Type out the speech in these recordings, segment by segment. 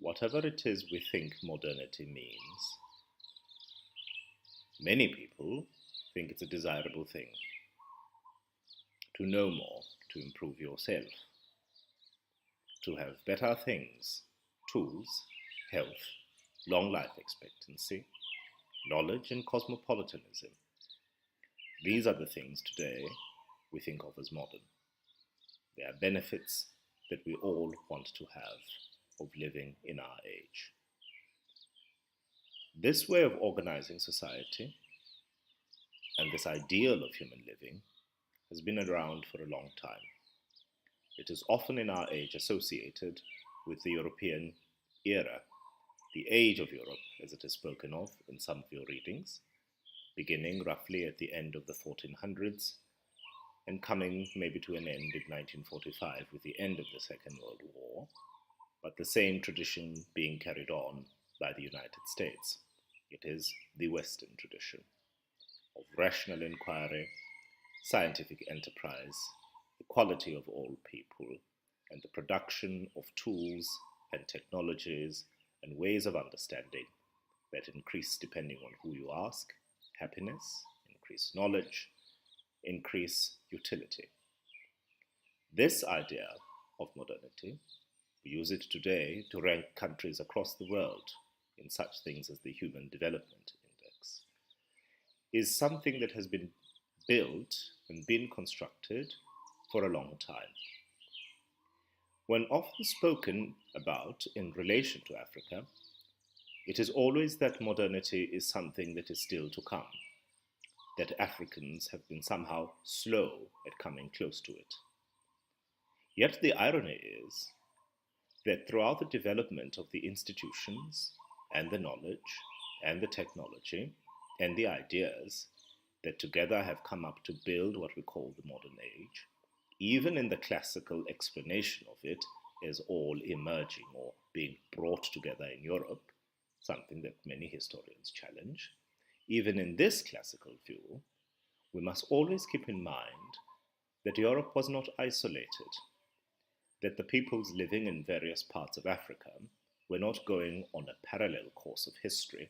whatever it is we think modernity means, many people think it's a desirable thing to know more, to improve yourself, to have better things, tools, health, long life expectancy, knowledge, and cosmopolitanism. These are the things today we think of as modern. They are benefits that we all want to have of living in our age. This way of organizing society and this ideal of human living has been around for a long time. It is often in our age associated with the European era, the age of Europe as it is spoken of in some of your readings, beginning roughly at the end of the 1400s and coming maybe to an end in 1945 with the end of the Second World War, but the same tradition being carried on by the United States. It is the Western tradition of rational inquiry, scientific enterprise, equality of all people, and the production of tools and technologies and ways of understanding that increase, depending on who you ask, happiness, increase knowledge, increase utility. This idea of modernity, we use it today to rank countries across the world in such things as the Human Development Index, is something that has been built and been constructed for a long time. When often spoken about in relation to Africa, it is always that modernity is something that is still to come, that Africans have been somehow slow at coming close to it. Yet the irony is that throughout the development of the institutions and the knowledge and the technology and the ideas that together have come up to build what we call the modern age, even in the classical explanation of it as all emerging or being brought together in Europe, something that many historians challenge, even in this classical view, we must always keep in mind that Europe was not isolated, that the peoples living in various parts of Africa were not going on a parallel course of history.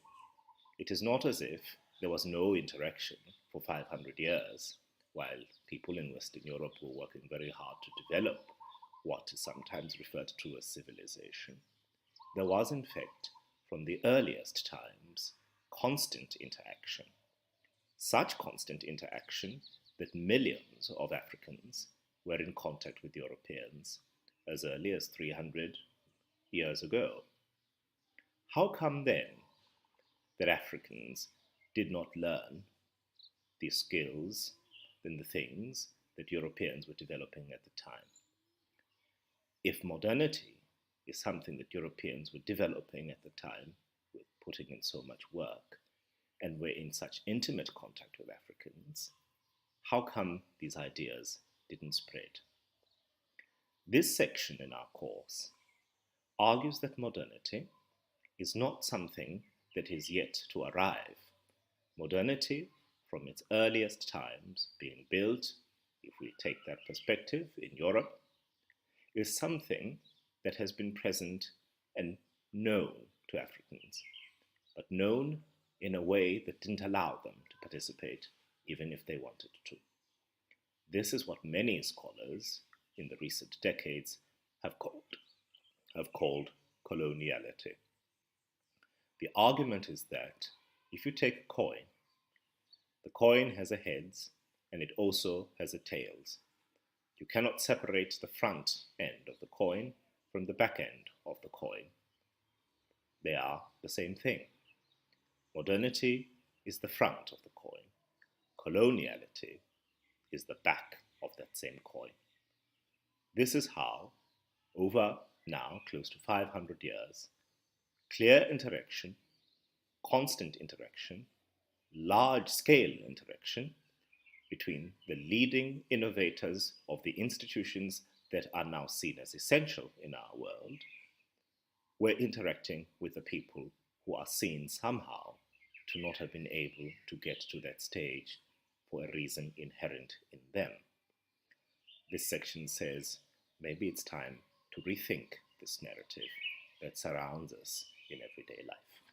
It is not as if there was no interaction for 500 years, while people in Western Europe were working very hard to develop what is sometimes referred to as civilization. There was, in fact, from the earliest times, constant interaction. Such constant interaction that millions of Africans were in contact with Europeans as early as 300 years ago. How come then that Africans did not learn the skills and the things that Europeans were developing at the time? If modernity is something that Europeans were developing at the time, with putting in so much work, and were in such intimate contact with Africans, how come these ideas didn't spread? This section in our course argues that modernity is not something that is yet to arrive. Modernity, from its earliest times being built, if we take that perspective, in Europe, is something that has been present and known to Africans, but known in a way that didn't allow them to participate even if they wanted to. This is what many scholars in the recent decades have called coloniality. The argument is that if you take a coin, the coin has a heads and it also has a tails. You cannot separate the front end of the coin from the back end of the coin. They are the same thing. Modernity is the front of the coin. Coloniality is the back of that same coin. This is how, over now close to 500 years, clear interaction, constant interaction, large-scale interaction between the leading innovators of the institutions that are now seen as essential in our world, were interacting with the people who are seen somehow to not have been able to get to that stage for a reason inherent in them. This section says maybe it's time to rethink this narrative. that surrounds us in everyday life.